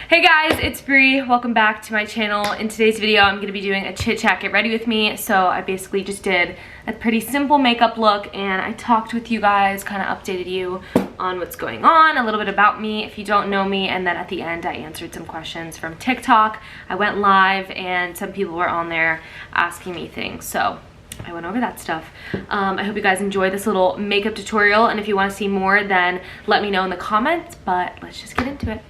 Hey guys, it's Bree. Welcome back to my channel. In today's video, I'm going to be doing a chit chat, get ready with me. So I basically just did a pretty simple makeup look and I talked with you guys, kind of updated you on what's going on, a little bit about me if you don't know me, and then at the end I answered some questions from TikTok. I went live and some people were on there asking me things, so I went over that stuff. I hope you guys enjoy this little makeup tutorial, and if you want to see more, then let me know in the comments, but let's just get into it.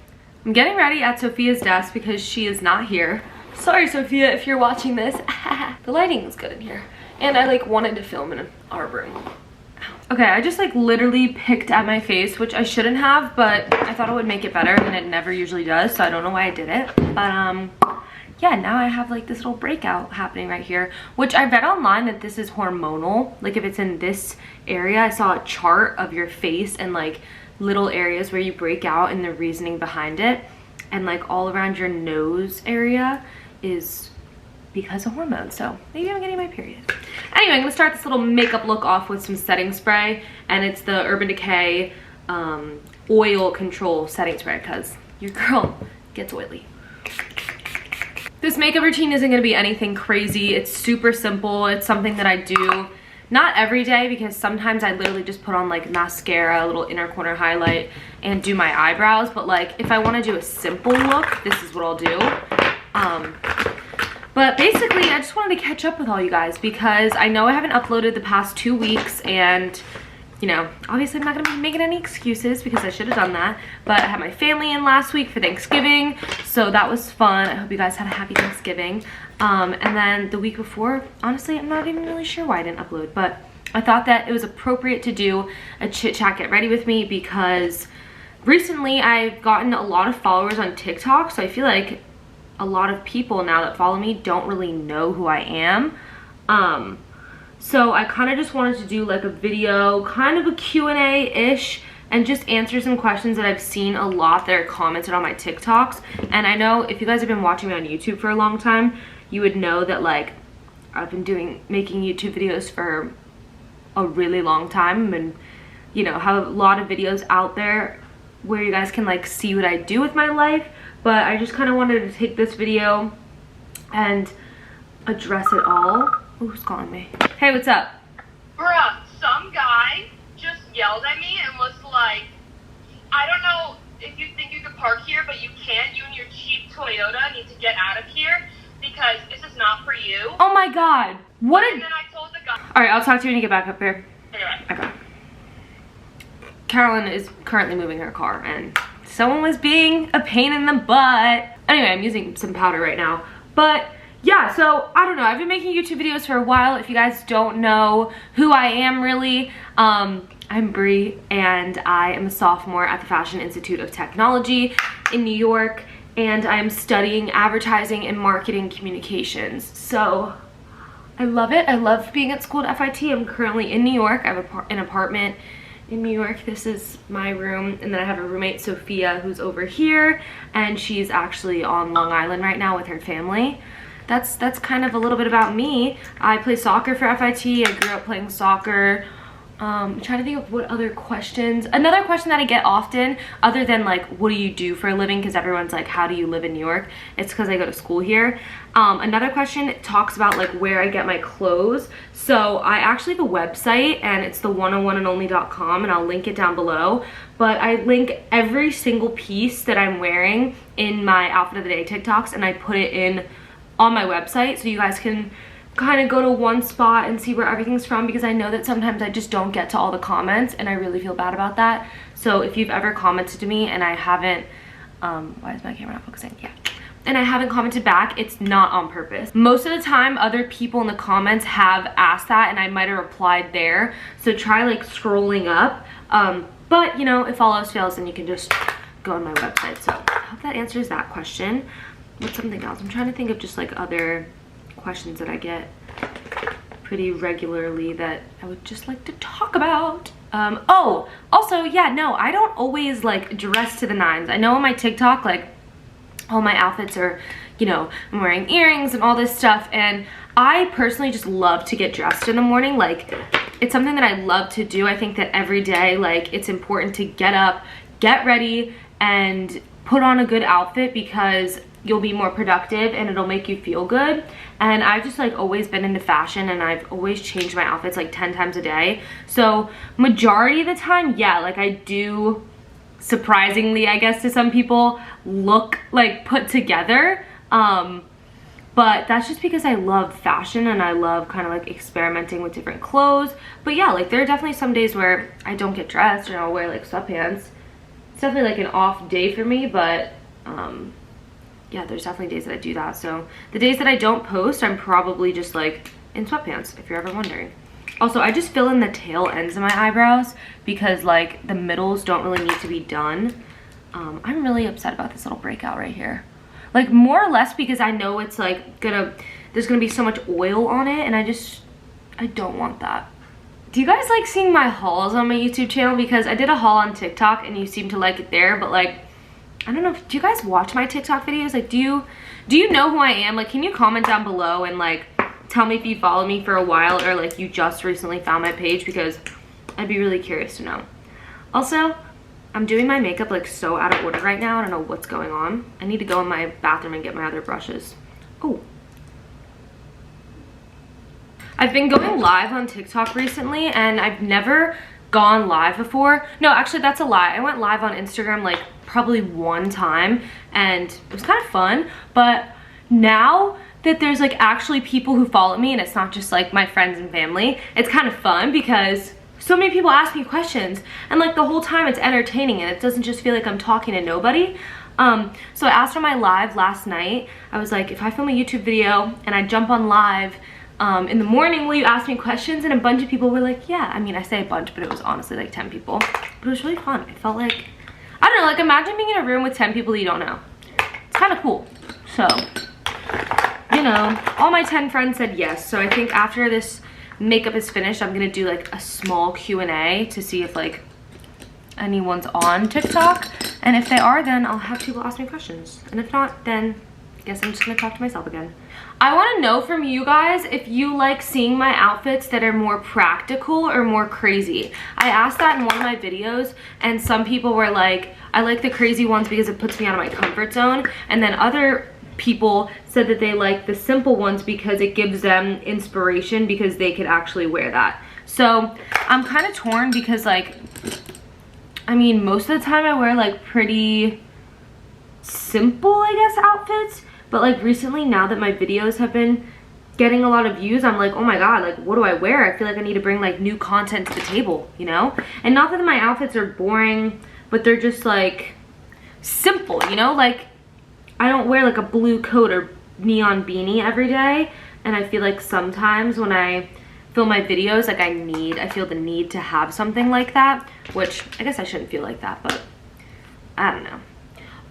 I'm getting ready at Sophia's desk because she is not here. Sorry, Sophia, if you're watching this. The lighting is good in here. And I wanted to film in our room. Okay, I just literally picked at my face, which I shouldn't have, but I thought it would make it better and it never usually does, so I don't know why I did it. But yeah, now I have this little breakout happening right here, which I read online that this is hormonal. If it's in this area, I saw a chart of your face and little areas where you break out and the reasoning behind it, and all around your nose area is because of hormones. So maybe I'm getting my period. Anyway, I'm gonna start this little makeup look off with some setting spray, and it's the Urban Decay oil control setting spray because your girl gets oily. This makeup routine isn't gonna be anything crazy. It's super simple. It's something that I do not every day because sometimes I literally just put on mascara, a little inner corner highlight, and do my eyebrows. But if I want to do a simple look, this is what I'll do. But basically, I just wanted to catch up with all you guys because I know I haven't uploaded the past 2 weeks, and you know, obviously I'm not gonna be making any excuses because I should have done that. But I had my family in last week for Thanksgiving, so that was fun. I hope you guys had a happy Thanksgiving. And then the week before, honestly, I'm not even really sure why I didn't upload, but I thought that it was appropriate to do a chit chat get ready with me because recently I've gotten a lot of followers on TikTok, so I feel like a lot of people now that follow me don't really know who I am. So I kind of just wanted to do a video, kind of a Q&A-ish, and just answer some questions that I've seen a lot that are commented on my TikToks. And I know if you guys have been watching me on YouTube for a long time, you would know that I've been making YouTube videos for a really long time, and you know, have a lot of videos out there where you guys can see what I do with my life. But I just kind of wanted to take this video and address it all. Oh, who's calling me? Hey, what's up? Bruh, some guy just yelled at me and was like, I don't know if you think you could park here, but you can't. You and your cheap Toyota need to get out of here because this is not for you. Oh my god. What And then I told the guy. Alright, I'll talk to you when you get back up here. Anyway. Okay. Carolyn is currently moving her car and someone was being a pain in the butt. Anyway, I'm using some powder right now. But yeah, so I don't know. I've been making YouTube videos for a while. If you guys don't know who I am really, I'm Bree and I am a sophomore at the Fashion Institute of Technology in New York, and I'm studying advertising and marketing communications. So I love it. I love being at school at FIT. I'm currently in New York. I have an apartment in New York. This is my room, and then I have a roommate, Sophia, who's over here, and she's actually on Long Island right now with her family. That's kind of a little bit about me. I play soccer for FIT. I grew up playing soccer. I'm trying to think of what other questions. Another question that I get often, other than what do you do for a living, because everyone's how do you live in New York? It's because I go to school here. Another question talks about where I get my clothes. So I actually have a website, and it's the 101andonly.com, and I'll link it down below. But I link every single piece that I'm wearing in my outfit of the day TikToks, and I put it in on my website so you guys can kind of go to one spot and see where everything's from, because I know that sometimes I just don't get to all the comments and I really feel bad about that. So if you've ever commented to me and I haven't, why is my camera not focusing? Yeah. And I haven't commented back, it's not on purpose. Most of the time, other people in the comments have asked that and I might have replied there. So try scrolling up. But you know, if all else fails, then you can just go on my website. So I hope that answers that question. What's something else? I'm trying to think of just other questions that I get pretty regularly that I would just like to talk about. Oh, also, yeah, no, I don't always dress to the nines. I know on my TikTok, all my outfits are, you know, I'm wearing earrings and all this stuff, and I personally just love to get dressed in the morning. It's something that I love to do. I think that every day, it's important to get up, get ready, and put on a good outfit because you'll be more productive and it'll make you feel good. And I've just like always been into fashion, and I've always changed my outfits like 10 times a day. So majority of the time, yeah, like I do, surprisingly I guess to some people, look like put together. But that's just because I love fashion and I love kind of like experimenting with different clothes. But yeah, like there are definitely some days where I don't get dressed and I'll wear like sweatpants. It's definitely like an off day for me, but yeah, there's definitely days that I do that. So the days that I don't post, I'm probably just like in sweatpants, if you're ever wondering. Also, I just fill in the tail ends of my eyebrows because like the middles don't really need to be done. I'm really upset about this little breakout right here. Like more or less because I know it's like there's gonna be so much oil on it, and I don't want that. Do you guys like seeing my hauls on my YouTube channel? Because I did a haul on TikTok and you seem to like it there, but like, I don't know, do you guys watch my TikTok videos? Like, do you know who I am? Like, can you comment down below and like tell me if you follow me for a while or like you just recently found my page, because I'd be really curious to know. Also, I'm doing my makeup like so out of order right now. I don't know what's going on. I need to go in my bathroom and get my other brushes. Oh. I've been going live on TikTok recently, and I've never gone live before. No, actually that's a lie. I went live on Instagram like probably one time, and it was kind of fun. But now that there's like actually people who follow me and it's not just like my friends and family, it's kind of fun because so many people ask me questions, and like the whole time it's entertaining and it doesn't just feel like I'm talking to nobody. So I asked on my live last night, I was like, if I film a YouTube video and I jump on live in the morning, will you ask me questions? And a bunch of people were like, yeah. I mean, I say a bunch, but it was honestly like 10 people. But it was really fun. I felt like, I don't know, like imagine being in a room with 10 people that you don't know. It's kind of cool. So, you know, all my 10 friends said yes. So I think after this makeup is finished, I'm gonna do like a small Q&A to see if like anyone's on TikTok, and if they are, then I'll have people ask me questions, and if not, then I guess I'm just gonna talk to myself again. I want to know from you guys if you like seeing my outfits that are more practical or more crazy. I asked that in one of my videos, and some people were like, I like the crazy ones because it puts me out of my comfort zone, and then other people said that they like the simple ones because it gives them inspiration because they could actually wear that. So I'm kind of torn because like, I mean, most of the time I wear like pretty simple, I guess, outfits, but like recently, now that my videos have been getting a lot of views, I'm like, oh my god, like what do I wear? I feel like I need to bring like new content to the table, you know? And not that my outfits are boring, but they're just like simple, you know? Like I don't wear like a blue coat or neon beanie every day, and I feel like sometimes when I film my videos, like I feel the need to have something like that, which I guess I shouldn't feel like that, but I don't know.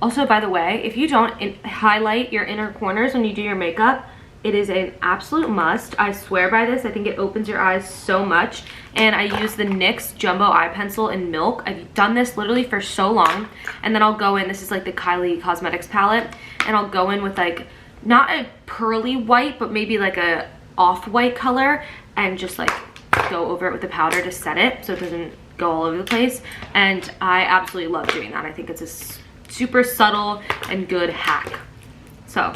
Also, by the way, if you don't highlight your inner corners when you do your makeup, it is an absolute must. I swear by this. I think it opens your eyes so much. And I use the NYX Jumbo Eye Pencil in Milk. I've done this literally for so long. And then I'll go in, this is like the Kylie Cosmetics palette, and I'll go in with like, not a pearly white, but maybe like a off-white color, and just like go over it with the powder to set it so it doesn't go all over the place. And I absolutely love doing that. I think it's a super subtle and good hack. So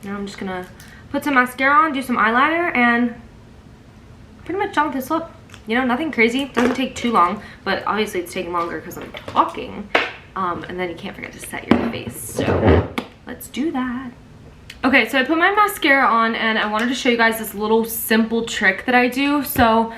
now I'm just gonna put some mascara on, do some eyeliner, and pretty much done with this look. You know, nothing crazy, doesn't take too long, but obviously it's taking longer because I'm talking. And then you can't forget to set your face, so let's do that. Okay, so I put my mascara on, and I wanted to show you guys this little simple trick that I do. So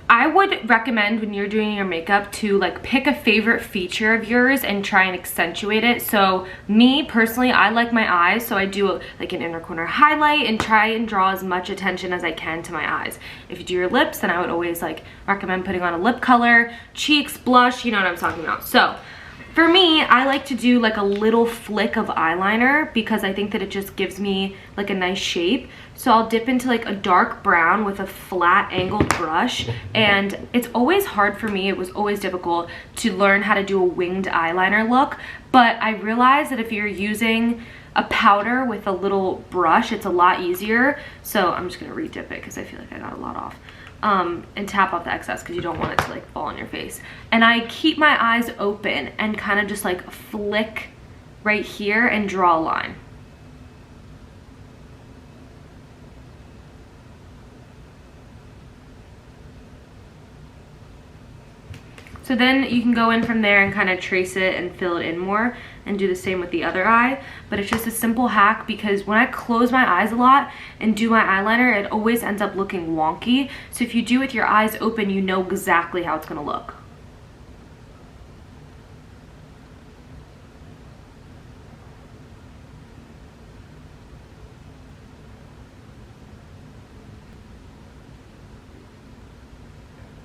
I would recommend when you're doing your makeup to like pick a favorite feature of yours and try and accentuate it. So me personally, I like my eyes, so I do like an inner corner highlight and try and draw as much attention as I can to my eyes. If you do your lips, then I would always like recommend putting on a lip color, cheeks, blush, you know what I'm talking about. So for me, I like to do like a little flick of eyeliner because I think that it just gives me like a nice shape. So I'll dip into like a dark brown with a flat angled brush, and it's always hard for me, it was always difficult to learn how to do a winged eyeliner look, but I realized that if you're using a powder with a little brush, it's a lot easier. So I'm just gonna re-dip it because I feel like I got a lot off. And tap off the excess because you don't want it to like fall on your face. And I keep my eyes open and kind of just like flick right here and draw a line. So then you can go in from there and kind of trace it and fill it in more and do the same with the other eye. But it's just a simple hack because when I close my eyes a lot and do my eyeliner, it always ends up looking wonky. So if you do it with your eyes open, you know exactly how it's gonna look.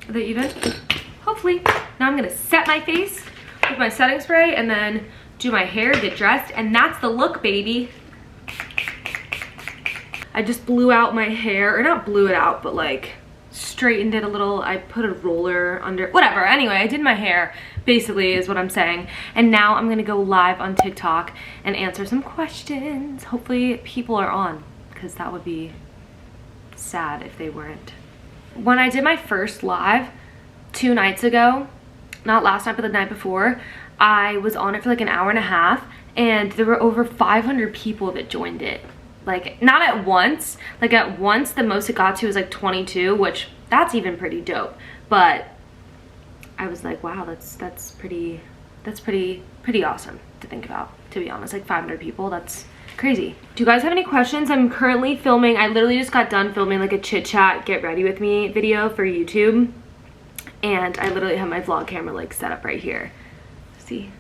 Are they even? Hopefully. Now I'm gonna set my face with my setting spray and then do my hair, get dressed, and that's the look, baby. I just blew out my hair, or not blew it out, but like straightened it a little. I put a roller under, whatever. Anyway, I did my hair, basically is what I'm saying. And now I'm gonna go live on TikTok and answer some questions. Hopefully people are on, because that would be sad if they weren't. When I did my first live 2 nights ago, not last night but the night before, I was on it for like an hour and a half and there were over 500 people that joined it. Like, not at once, like at once the most it got to was like 22, which that's even pretty dope. But I was like, wow, that's pretty awesome to think about, to be honest. Like 500 people, that's crazy. Do you guys have any questions? I'm currently filming, I literally just got done filming like a chit chat get ready with me video for YouTube. And I literally have my vlog camera like set up right here. See?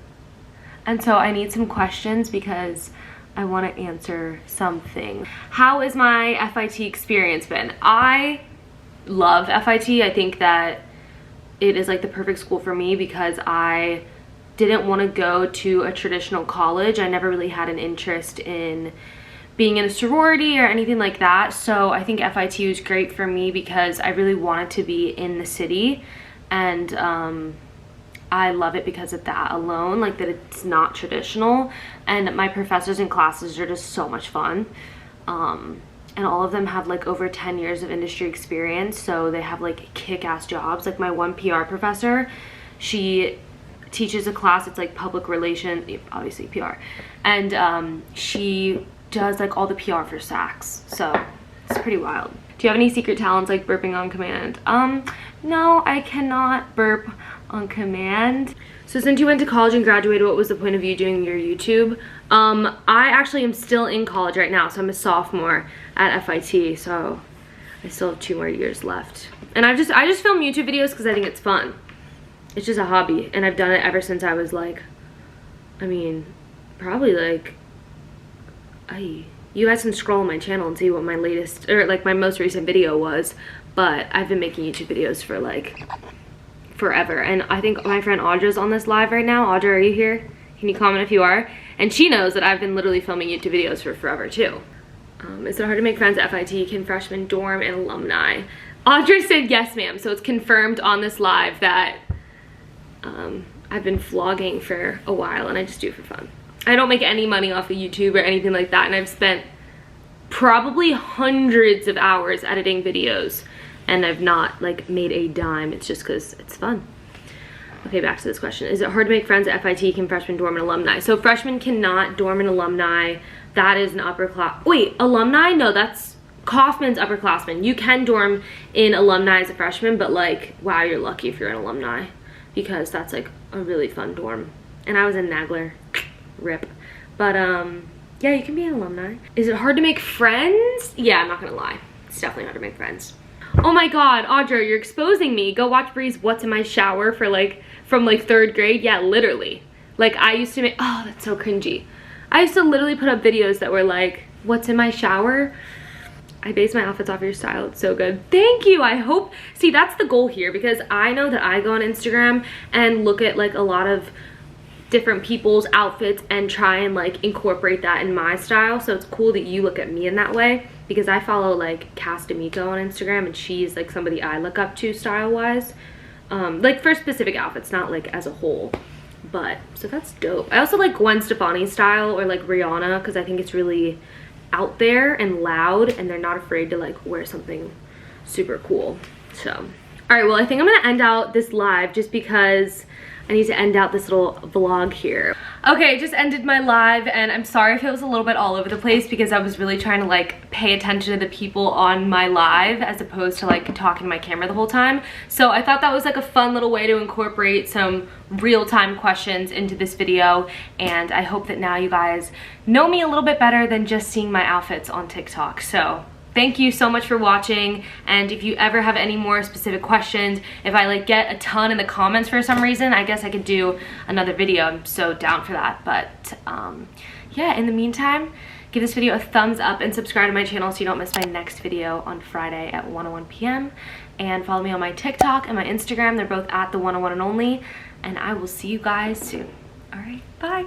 And so I need some questions because I want to answer something. How has my FIT experience been? I love FIT. I think that it is like the perfect school for me because I didn't want to go to a traditional college. I never really had an interest in being in a sorority or anything like that. So I think FIT was great for me because I really wanted to be in the city. And I love it because of that alone, like that it's not traditional, and my professors and classes are just so much fun. And all of them have like over 10 years of industry experience, so they have like kick-ass jobs. Like my one PR professor, she teaches a class, it's like public relations, obviously PR, and she does like all the PR for Saks, so it's pretty wild. Do you have any secret talents like burping on command? No, I cannot burp on command. So since you went to college and graduated, what was the point of you doing your YouTube? I actually am still in college right now, so I'm a sophomore at FIT, so I still have 2 more years left. And I just film YouTube videos because I think it's fun. It's just a hobby, and I've done it ever since I was like, I mean, probably like, you guys can scroll on my channel and see what my latest, or like my most recent video was, but I've been making YouTube videos for like forever. And I think my friend Audra's on this live right now. Audra, are you here? Can you comment if you are? And she knows that I've been literally filming YouTube videos for forever too. Is it hard to make friends at FIT? Can freshmen dorm and alumni? Audra said yes, ma'am. So it's confirmed on this live that I've been vlogging for a while and I just do it for fun. I don't make any money off of YouTube or anything like that, and I've spent probably hundreds of hours editing videos and I've not like made a dime. It's just because it's fun. Okay, back to this question. Is it hard to make friends at FIT? Can freshmen dorm and alumni? So freshmen cannot dorm and alumni. That is an upper class. Wait, alumni? No, that's Kaufman's upperclassmen. You can dorm in alumni as a freshman, but like, wow, you're lucky if you're an alumni because that's like a really fun dorm. And I was in Nagler. Rip. But yeah, you can be an alumni. Is it hard to make friends? Yeah, I'm not gonna lie. It's definitely hard to make friends. Oh my god, Audra, you're exposing me. Go watch Bree's What's in My Shower for like from like 3rd grade. Yeah, literally. Like I used to make, oh, that's so cringy. I used to literally put up videos that were like, what's in my shower? I base my outfits off your style. It's so good. Thank you. I hope, see, that's the goal here because I know that I go on Instagram and look at like a lot of different people's outfits and try and like incorporate that in my style. So it's cool that you look at me in that way because I follow like Cass D'Amico on Instagram and she's like somebody I look up to style wise, like for specific outfits, not like as a whole. But so that's dope. I also like Gwen Stefani's style or like Rihanna because I think it's really out there and loud and they're not afraid to like wear something super cool. So all right, well, I think I'm gonna end out this live just because I need to end out this little vlog here. Okay, just ended my live, and I'm sorry if it was a little bit all over the place because I was really trying to like pay attention to the people on my live as opposed to like talking to my camera the whole time. So I thought that was like a fun little way to incorporate some real-time questions into this video, and I hope that now you guys know me a little bit better than just seeing my outfits on TikTok. So thank you so much for watching, and if you ever have any more specific questions, if I like get a ton in the comments for some reason, I guess I could do another video. I'm so down for that. But yeah, in the meantime, give this video a thumbs up and subscribe to my channel so you don't miss my next video on Friday at 1:01 p.m. and follow me on my TikTok and my Instagram. They're both at the 101 and only, and I will see you guys soon. All right, bye.